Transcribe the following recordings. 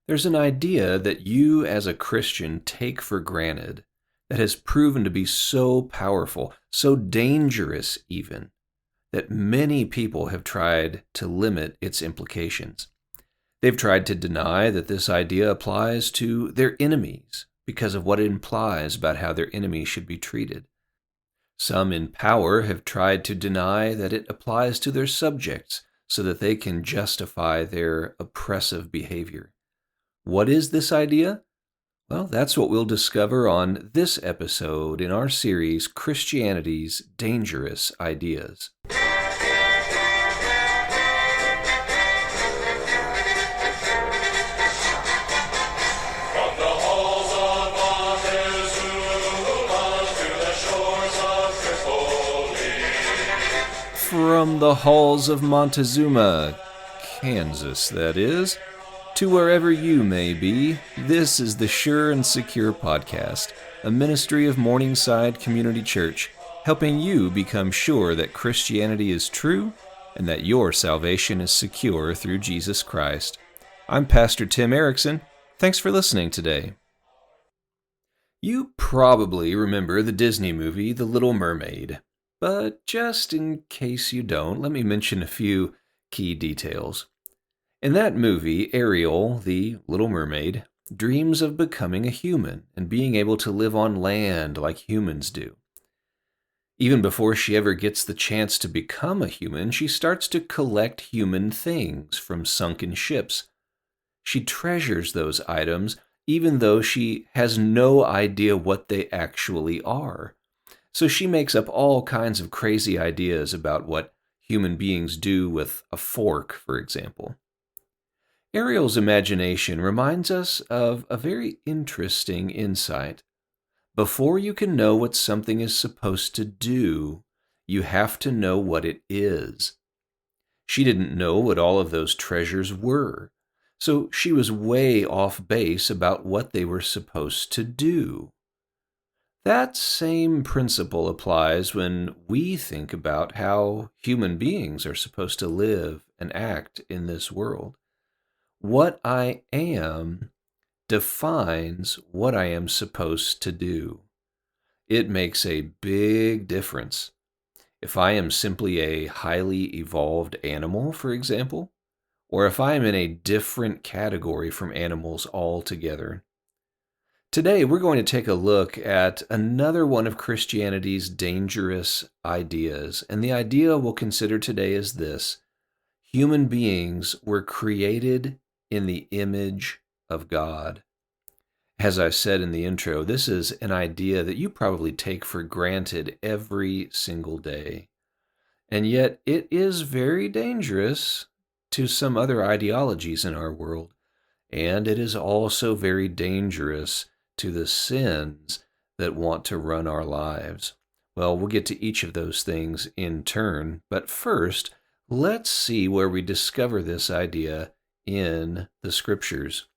There's an idea that you as a Christian take for granted that has proven to be so powerful, so dangerous even, that many people have tried to limit its implications. They've tried to deny that this idea applies to their enemies because of what it implies about how their enemies should be treated. Some in power have tried to deny that it applies to their subjects so that they can justify their oppressive behavior. What is this idea? Well, that's what we'll discover on this episode in our series, Christianity's Dangerous Ideas. From the halls of Montezuma, Kansas, that is, to wherever you may be, this is the Sure and Secure Podcast, a ministry of Morningside Community Church, helping you become sure that Christianity is true and that your salvation is secure through Jesus Christ. I'm Pastor Tim Erickson. Thanks for listening today. You probably remember the Disney movie The Little Mermaid. But just in case you don't, let me mention a few key details. In that movie, Ariel, the Little Mermaid, dreams of becoming a human and being able to live on land like humans do. Even before she ever gets the chance to become a human, she starts to collect human things from sunken ships. She treasures those items even though she has no idea what they actually are. So she makes up all kinds of crazy ideas about what human beings do with a fork, for example. Ariel's imagination reminds us of a very interesting insight. Before you can know what something is supposed to do, you have to know what it is. She didn't know what all of those treasures were, so she was way off base about what they were supposed to do. That same principle applies when we think about how human beings are supposed to live and act in this world. What I am defines what I am supposed to do. It makes a big difference. If I am simply a highly evolved animal, for example, or if I am in a different category from animals altogether. Today, we're going to take a look at another one of Christianity's dangerous ideas, and the idea we'll consider today is this: human beings were created in the image of God. As I said in the intro, this is an idea that you probably take for granted every single day, and yet it is very dangerous to some other ideologies in our world, and it is also very dangerous to the sins that want to run our lives. Well, we'll get to each of those things in turn, but first, let's see where we discover this idea in the Scriptures.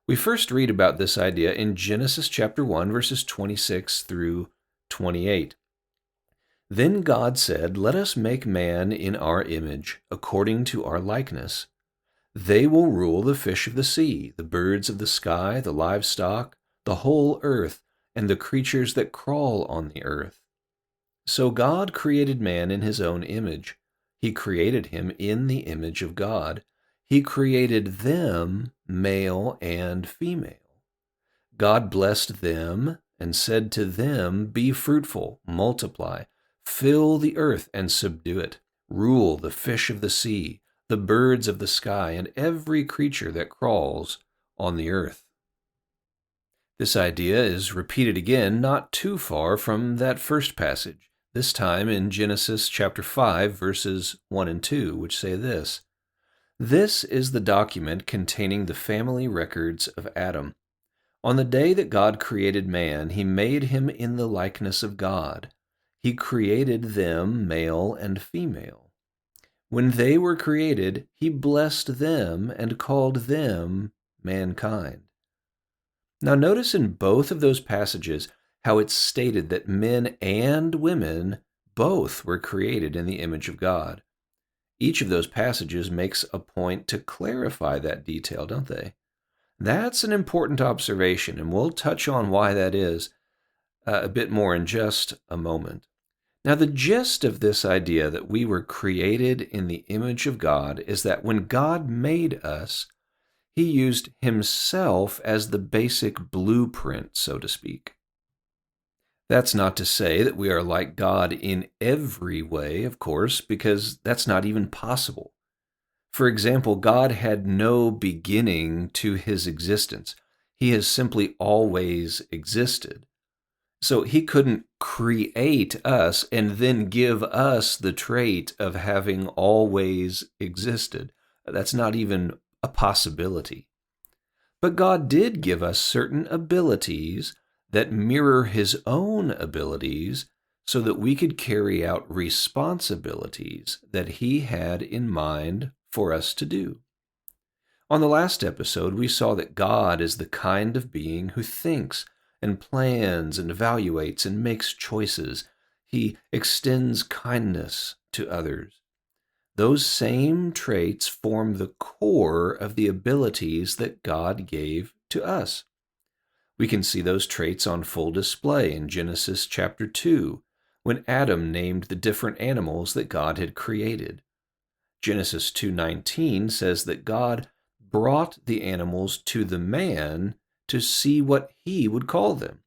We first read about this idea in Genesis chapter 1, verses 26 through 28. Then God said, "Let us make man in our image, according to our likeness. They will rule the fish of the sea, the birds of the sky, the livestock, the whole earth, and the creatures that crawl on the earth." So God created man in his own image. He created him in the image of God. He created them, male and female. God blessed them and said to them, "Be fruitful, multiply, fill the earth and subdue it. Rule the fish of the sea, the birds of the sky, and every creature that crawls on the earth." This idea is repeated again not too far from that first passage, this time in Genesis chapter 5, verses 1 and 2, which say this: "This is the document containing the family records of Adam. On the day that God created man, he made him in the likeness of God. He created them male and female. When they were created, he blessed them and called them mankind." Now notice in both of those passages how it's stated that men and women both were created in the image of God. Each of those passages makes a point to clarify that detail, don't they? That's an important observation, and we'll touch on why that is a bit more in just a moment. Now, the gist of this idea that we were created in the image of God is that when God made us, he used himself as the basic blueprint, so to speak. That's not to say that we are like God in every way, of course, because that's not even possible. For example, God had no beginning to his existence. He has simply always existed. So he couldn't create us and then give us the trait of having always existed. That's not even a possibility. But God did give us certain abilities that mirror his own abilities so that we could carry out responsibilities that he had in mind for us to do. On the last episode, we saw that God is the kind of being who thinks and plans and evaluates and makes choices. He extends kindness to others. Those same traits form the core of the abilities that God gave to us. We can see those traits on full display in Genesis chapter 2, when Adam named the different animals that God had created. Genesis 2:19 says that God brought the animals to the man to see what he would call them.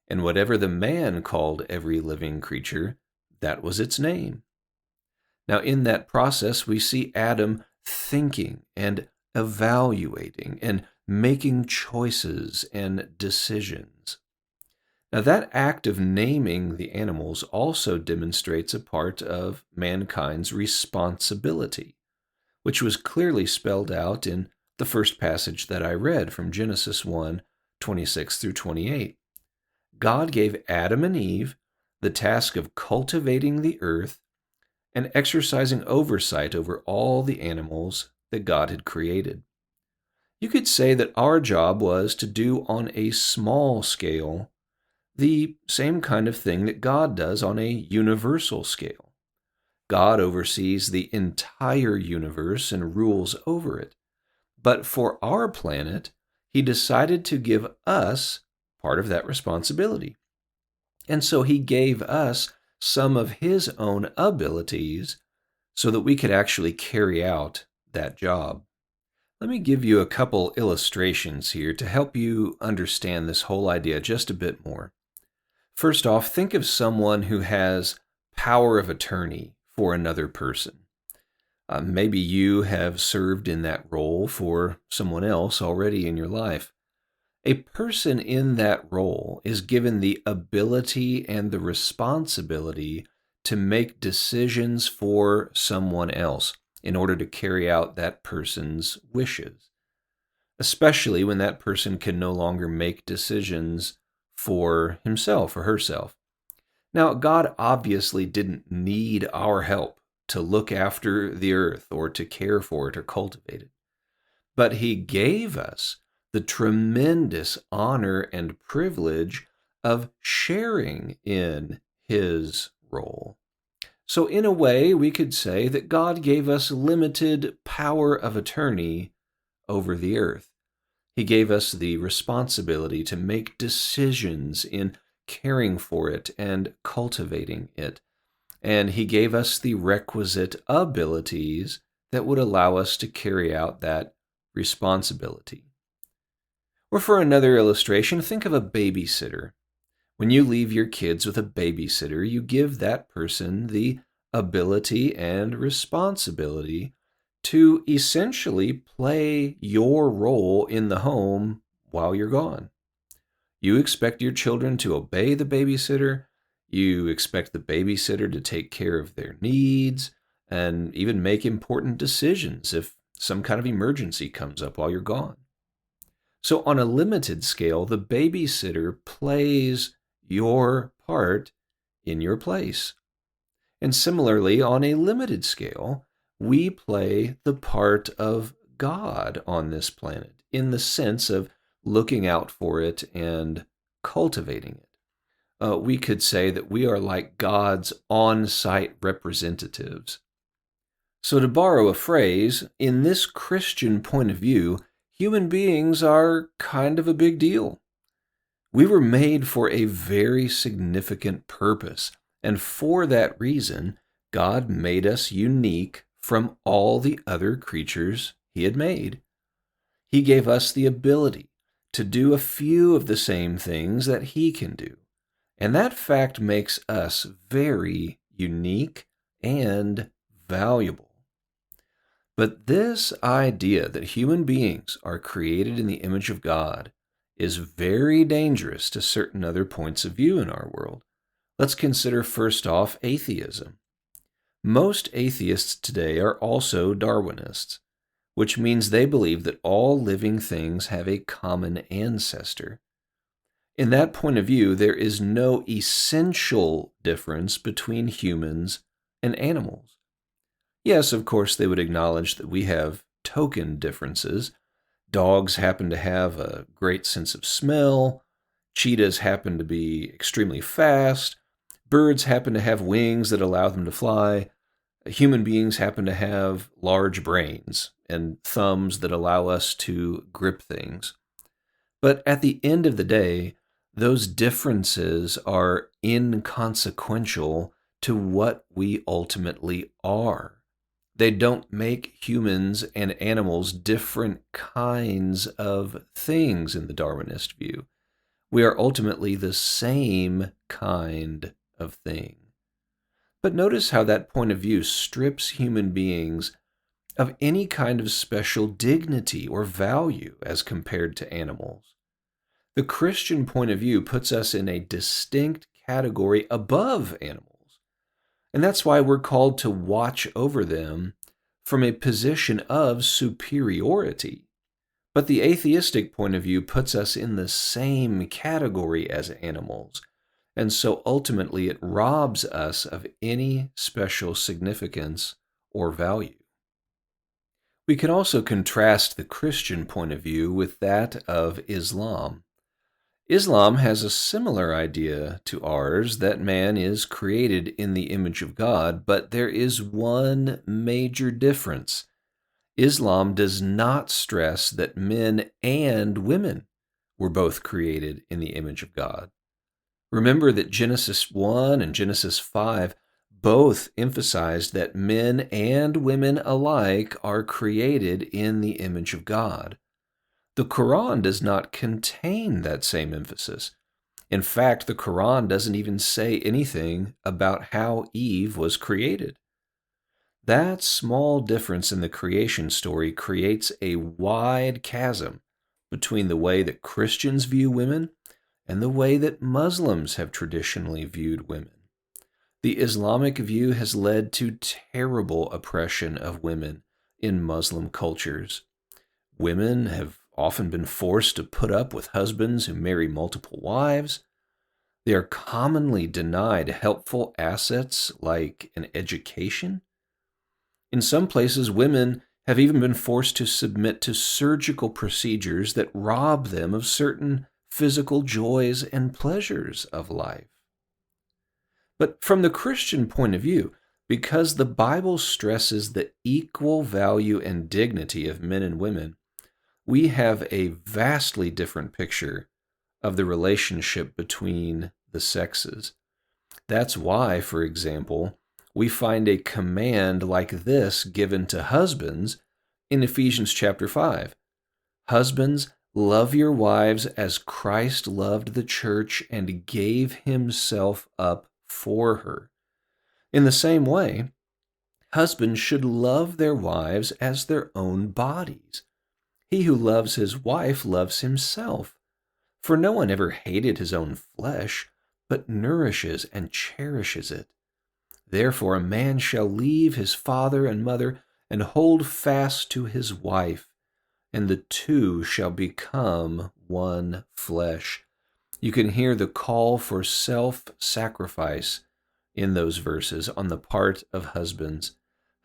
And whatever the man called every living creature, that was its name. Now, in that process, we see Adam thinking and evaluating and making choices and decisions. Now, that act of naming the animals also demonstrates a part of mankind's responsibility, which was clearly spelled out in the first passage that I read from Genesis 1:26 through 28. God gave Adam and Eve the task of cultivating the earth and exercising oversight over all the animals that God had created. You could say that our job was to do on a small scale the same kind of thing that God does on a universal scale. God oversees the entire universe and rules over it. But for our planet, he decided to give us part of that responsibility. And so he gave us some of his own abilities so that we could actually carry out that job. Let me give you a couple illustrations here to help you understand this whole idea just a bit more. First off, think of someone who has power of attorney for another person. Maybe you have served in that role for someone else already in your life. A person in that role is given the ability and the responsibility to make decisions for someone else in order to carry out that person's wishes, especially when that person can no longer make decisions for himself or herself. Now, God obviously didn't need our help to look after the earth or to care for it or cultivate it, but he gave us the tremendous honor and privilege of sharing in his role. So, in a way, we could say that God gave us limited power of attorney over the earth. He gave us the responsibility to make decisions in caring for it and cultivating it. And he gave us the requisite abilities that would allow us to carry out that responsibility. Or for another illustration, think of a babysitter. When you leave your kids with a babysitter, you give that person the ability and responsibility to essentially play your role in the home while you're gone. You expect your children to obey the babysitter. You expect the babysitter to take care of their needs and even make important decisions if some kind of emergency comes up while you're gone. So on a limited scale, the babysitter plays your part in your place. And similarly, on a limited scale, we play the part of God on this planet in the sense of looking out for it and cultivating it. We could say that we are like God's on-site representatives. So to borrow a phrase, in this Christian point of view, human beings are kind of a big deal. We were made for a very significant purpose, and for that reason, God made us unique from all the other creatures He had made. He gave us the ability to do a few of the same things that He can do, and that fact makes us very unique and valuable. But this idea that human beings are created in the image of God is very dangerous to certain other points of view in our world. Let's consider first off atheism. Most atheists today are also Darwinists, which means they believe that all living things have a common ancestor. In that point of view, there is no essential difference between humans and animals. Yes, of course, they would acknowledge that we have token differences. Dogs happen to have a great sense of smell. Cheetahs happen to be extremely fast. Birds happen to have wings that allow them to fly. Human beings happen to have large brains and thumbs that allow us to grip things. But at the end of the day, those differences are inconsequential to what we ultimately are. They don't make humans and animals different kinds of things in the Darwinist view. We are ultimately the same kind of thing. But notice how that point of view strips human beings of any kind of special dignity or value as compared to animals. The Christian point of view puts us in a distinct category above animals. And that's why we're called to watch over them from a position of superiority. But the atheistic point of view puts us in the same category as animals, and so ultimately it robs us of any special significance or value. We can also contrast the Christian point of view with that of Islam. Islam has a similar idea to ours that man is created in the image of God, but there is one major difference. Islam does not stress that men and women were both created in the image of God. Remember that Genesis 1 and Genesis 5 both emphasized that men and women alike are created in the image of God. The Quran does not contain that same emphasis. In fact, the Quran doesn't even say anything about how Eve was created. That small difference in the creation story creates a wide chasm between the way that Christians view women and the way that Muslims have traditionally viewed women. The Islamic view has led to terrible oppression of women in Muslim cultures. Women have often been forced to put up with husbands who marry multiple wives. They are commonly denied helpful assets like an education. In some places, women have even been forced to submit to surgical procedures that rob them of certain physical joys and pleasures of life. But from the Christian point of view, because the Bible stresses the equal value and dignity of men and women, we have a vastly different picture of the relationship between the sexes. That's why, for example, we find a command like this given to husbands in Ephesians chapter 5. Husbands, love your wives as Christ loved the church and gave himself up for her. In the same way, husbands should love their wives as their own bodies. He who loves his wife loves himself. For no one ever hated his own flesh, but nourishes and cherishes it. Therefore a man shall leave his father and mother and hold fast to his wife, and the two shall become one flesh. You can hear the call for self-sacrifice in those verses on the part of husbands.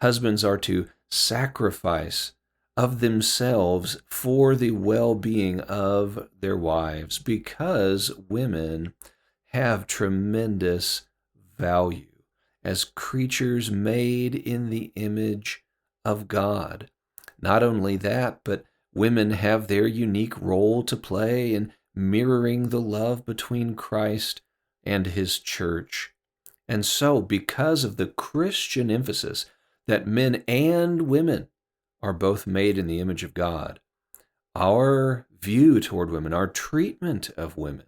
Husbands are to sacrifice of themselves for the well-being of their wives, because women have tremendous value as creatures made in the image of God. Not only that, but Women have their unique role to play in mirroring the love between Christ and his church. And so, because of the Christian emphasis that men and women are both made in the image of God, our view toward women, our treatment of women,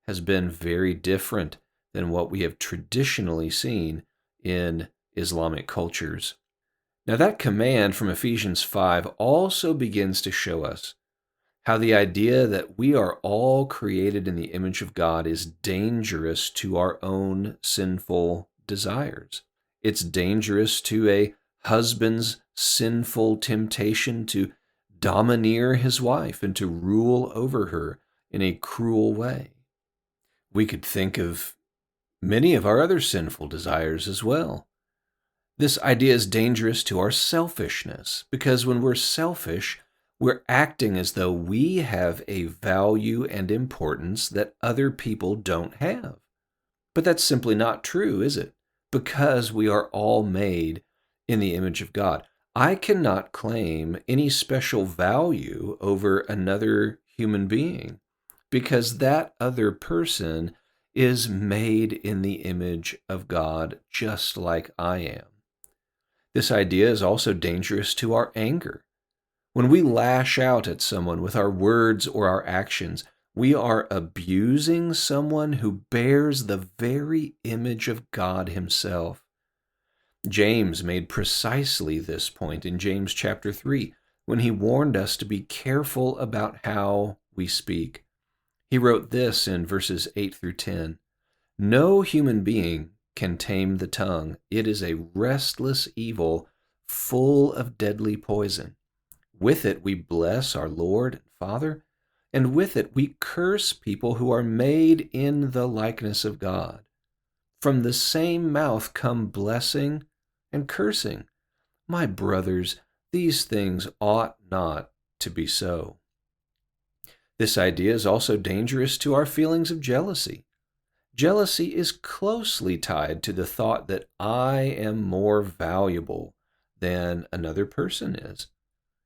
has been very different than what we have traditionally seen in Islamic cultures. Now, that command from Ephesians 5 also begins to show us how the idea that we are all created in the image of God is dangerous to our own sinful desires. It's dangerous to a husband's sinful temptation to domineer his wife and to rule over her in a cruel way. We could think of many of our other sinful desires as well. This idea is dangerous to our selfishness, because when we're selfish, we're acting as though we have a value and importance that other people don't have. But that's simply not true, is it? Because we are all made in the image of God. I cannot claim any special value over another human being because that other person is made in the image of God just like I am. This idea is also dangerous to our anger. When we lash out at someone with our words or our actions, we are abusing someone who bears the very image of God himself. James made precisely this point in James chapter 3 when he warned us to be careful about how we speak. He wrote this in verses 8 through 10. No human being can tame the tongue. It is a restless evil full of deadly poison. With it we bless our Lord and Father, and with it we curse people who are made in the likeness of God. From the same mouth come blessing and cursing. My brothers, these things ought not to be so. This idea is also dangerous to our feelings of jealousy. Jealousy is closely tied to the thought that I am more valuable than another person is.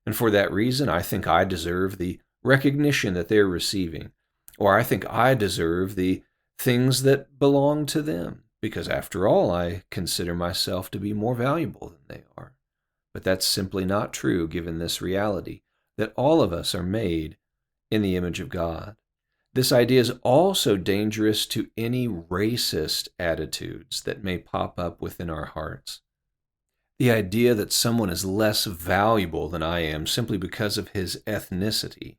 And for that reason, I think I deserve the recognition that they're receiving, or I think I deserve the things that belong to them, because after all, I consider myself to be more valuable than they are. But that's simply not true given this reality, that all of us are made in the image of God. This idea is also dangerous to any racist attitudes that may pop up within our hearts. The idea that someone is less valuable than I am simply because of his ethnicity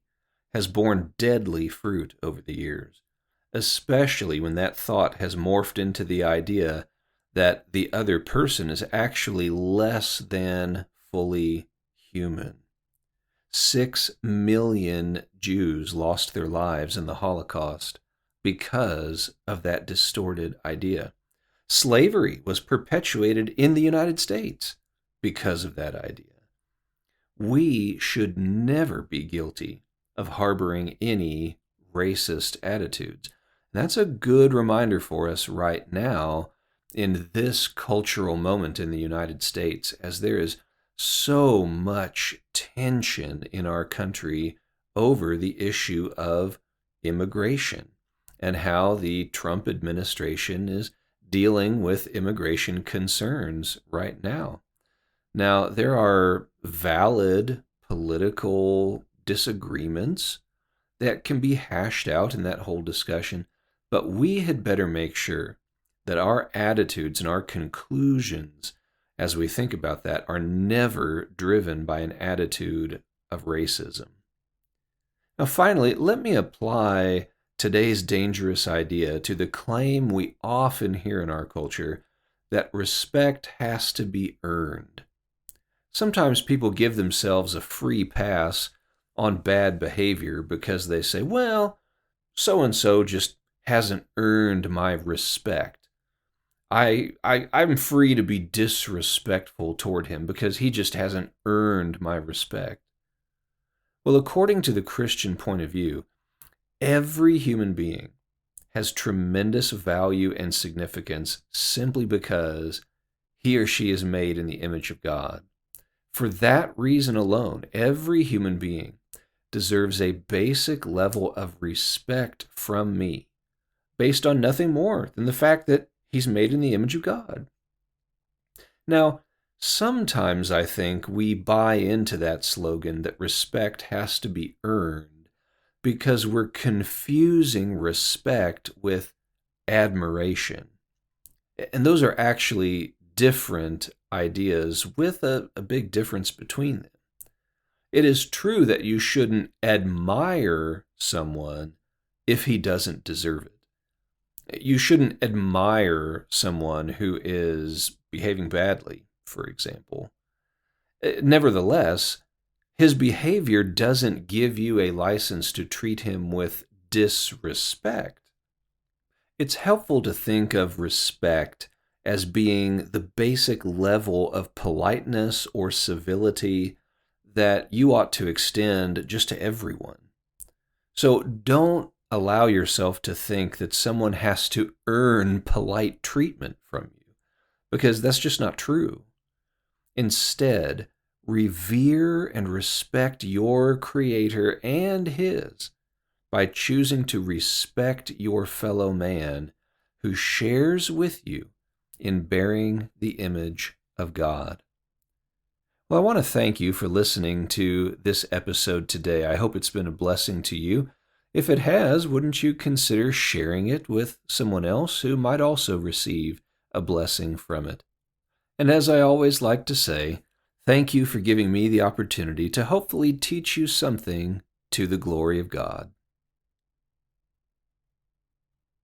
has borne deadly fruit over the years, especially when that thought has morphed into the idea that the other person is actually less than fully human. 6 million Jews lost their lives in the Holocaust because of that distorted idea. Slavery was perpetuated in the United States because of that idea. We should never be guilty of harboring any racist attitudes. That's a good reminder for us right now in this cultural moment in the United States, as there is so much tension in our country over the issue of immigration and how the Trump administration is dealing with immigration concerns right now. Now, there are valid political disagreements that can be hashed out in that whole discussion, but we had better make sure that our attitudes and our conclusions as we think about that are never driven by an attitude of racism. Now, finally, let me apply today's dangerous idea to the claim we often hear in our culture that respect has to be earned. Sometimes people give themselves a free pass on bad behavior because they say, well, so-and-so just hasn't earned my respect. I'm free to be disrespectful toward him because he just hasn't earned my respect. Well, according to the Christian point of view, every human being has tremendous value and significance simply because he or she is made in the image of God. For that reason alone, every human being deserves a basic level of respect from me, based on nothing more than the fact that he's made in the image of God. Now, sometimes I think we buy into that slogan that respect has to be earned because we're confusing respect with admiration. And those are actually different ideas with a big difference between them. It is true that you shouldn't admire someone if he doesn't deserve it. You shouldn't admire someone who is behaving badly, for example. Nevertheless, his behavior doesn't give you a license to treat him with disrespect. It's helpful to think of respect as being the basic level of politeness or civility that you ought to extend just to everyone. So don't allow yourself to think that someone has to earn polite treatment from you, because that's just not true. Instead, revere and respect your Creator and His by choosing to respect your fellow man who shares with you in bearing the image of God. Well, I want to thank you for listening to this episode today. I hope it's been a blessing to you. If it has, wouldn't you consider sharing it with someone else who might also receive a blessing from it? And as I always like to say, thank you for giving me the opportunity to hopefully teach you something to the glory of God.